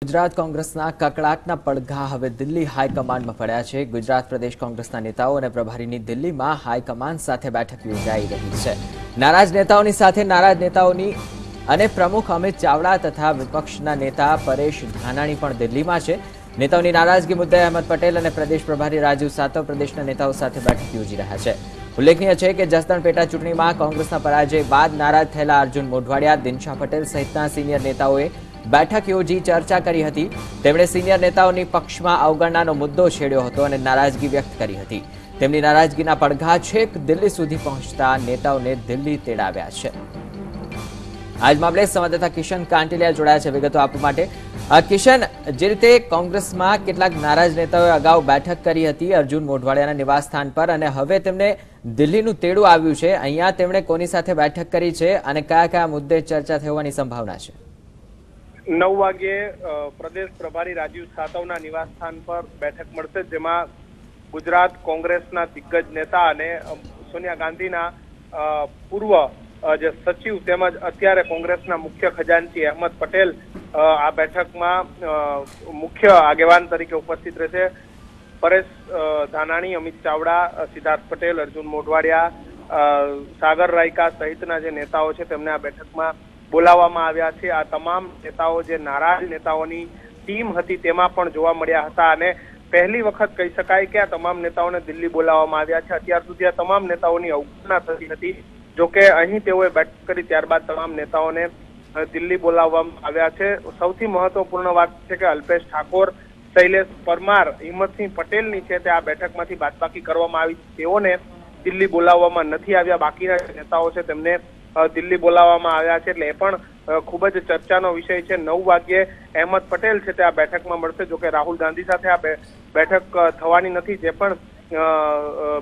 ગુજરાત કોંગ્રેસના કકળાટના પડઘા હવે દિલ્હી હાઈકમાન્ડમાં પડ્યા છે। ગુજરાત પ્રદેશ કોંગ્રેસના નેતાઓ અને પ્રભારીની દિલ્હીમાં હાઈકમાન્ડ સાથે બેઠક યોજાઈ રહી છે। નારાજ નેતાઓની સાથે નારાજ નેતાઓની અને પ્રમુખ અમિત ચાવડા તથા વિપક્ષના નેતા પરેશ ધાનાણી પણ દિલ્હીમાં છે। નેતાઓની નારાજગી મુદ્દે અહેમદ પટેલ અને પ્રદેશ પ્રભારી રાજીવ સાતવ પ્રદેશના નેતાઓ સાથે બેઠક યોજી રહ્યા છે। ઉલ્લેખનીય છે કે જસદણ પેટા ચૂંટણીમાં કોંગ્રેસના પરાજય બાદ નારાજ થયેલા અર્જુન મોઢવાડિયા, દિનશા પટેલ સહિતના સિનિયર નેતાઓએ બેઠક યોજી ચર્ચા કરી હતી। તેમણે સિનિયર નેતાઓની પક્ષમાં અવગણનાનો મુદ્દો છેડ્યો હતો અને નારાજગી વ્યક્ત કરી હતી। તેમની નારાજગીના પડઘા છેક દિલ્હી સુધી પહોંચતા નેતાઓને દિલ્હી તેડાવ્યા છે। આજ મામલે સંવાદદાતા કિશન કાંટિલિયા જોડાયા છે વિગતો આપવા માટે। કિશન, જે રીતે કોંગ્રેસમાં કેટલાક નારાજ નેતાઓએ અગાઉ બેઠક કરી હતી અર્જુન મોઢવાડિયાના નિવાસસ્થાન પર અને હવે તેમને દિલ્હીનું તેડું આવ્યું છે, અહીંયા તેમણે કોની સાથે બેઠક કરી છે અને કયા કયા મુદ્દે ચર્ચા થવાની સંભાવના છે? 9 વાગ્યે પ્રદેશ પ્રભારી રાજીવ સાતવના નિવાસસ્થાન પર બેઠક મળશે, જેમાં ગુજરાત કોંગ્રેસના દિગ્ગજ નેતા અને સોનિયા ગાંધીના પૂર્વ જે સચિવ તેમજ અત્યારે કોંગ્રેસના મુખ્ય ખજાનચી અહેમદ પટેલ આ બેઠકમાં મુખ્ય આગેવાન તરીકે ઉપસ્થિત રહેશે। પરેશ ધાનાણી, અમિત ચાવડા, સિદ્ધાર્થ પટેલ, અર્જુન મોઢવાડિયા, સાગર રાયકા સહિતના જે નેતાઓ છે તેમને આ બેઠકમાં બોલાવવામાં આવ્યા છે। આ તમામ નેતાઓ જે નારાજ નેતાઓની ટીમ હતી તેમાં પણ જોવા મળ્યા હતા અને પહેલી વખત કહી શકાય કે આ તમામ નેતાઓને દિલ્હી બોલાવવામાં આવ્યા છે। અત્યાર સુધી આ તમામ નેતાઓની અવગણના થતી હતી, જોકે અહીં તેઓએ બેઠક કરી ત્યારબાદ તમામ નેતાઓને દિલ્હી બોલાવવામાં આવ્યા છે। સૌથી મહત્વપૂર્ણ વાત છે કે અલ્પેશ ઠાકોર, શૈલેષ પરમાર, હિંમતસિંહ પટેલની છે તે આ બેઠકમાંથી બાદબાકી કરવામાં આવી, તેઓને દિલ્હી બોલાવવામાં નથી આવ્યા। બાકીના નેતાઓ છે તેમને દિલ્હી બોલાવવામાં આવ્યા છે, એટલે એ પણ ખૂબ જ ચર્ચાનો વિષય છે। 9 વાગ્યે અહેમદ પટેલ છે તે આ બેઠકમાં મળશે, જોકે રાહુલ ગાંધી સાથે આ બેઠક થવાની નથી। જે પણ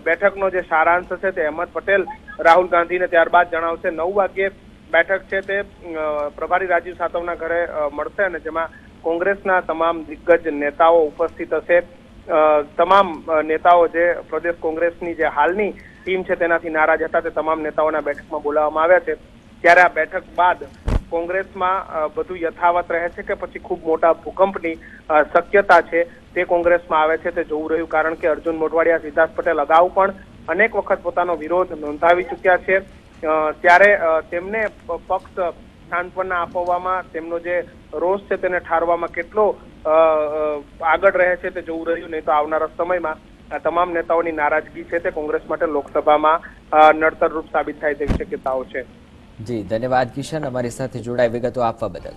બેઠકનો જે સારાંશ છે તે અહેમદ પટેલ રાહુલ ગાંધીને ત્યારબાદ જણાવશે। 9 વાગ્યે બેઠક છે તે પ્રભારી રાજીવ સાતવના ઘરે મળશે અને જેમાં કોંગ્રેસના તમામ દિગ્ગજ નેતાઓ ઉપસ્થિત હશે। તમામ નેતાઓ જે પ્રદેશ કોંગ્રેસની જે હાલની ટીમ છે તેનાથી નારાજ હતા તે તમામ નેતાઓના બેઠકમાં બોલાવવામાં આવ્યા છે। ત્યારે આ બેઠક બાદ કોંગ્રેસમાં બધું યથાવત રહે છે કે પછી ખૂબ મોટા ભૂકંપની શક્યતા છે તે કોંગ્રેસમાં આવે છે તે જોવું રહ્યું, કારણ કે અર્જુન મોઢવાડિયા, સિદ્ધાર્થ પટેલ અગાઉ પણ અનેક વખત પોતાનો વિરોધ નોંધાવી ચૂક્યા છે। ત્યારે તેમને પક્ષ સાંત્વના આપવામાં, તેમનો જે રોષ છે તેને ઠારવામાં કેટલો આગળ રહે છે તે જોવું રહ્યું। નહીં તો આવનારા સમયમાં આ તમામ નેતાઓની નારાજગી છે તે કોંગ્રેસ માટે લોકસભામાં નડતરરૂપ સાબિત થાય તેવી શક્યતાઓ છે। જી, ધન્યવાદ કિશન, અમારી સાથે જોડાઈ વિગતો આપવા બદલ।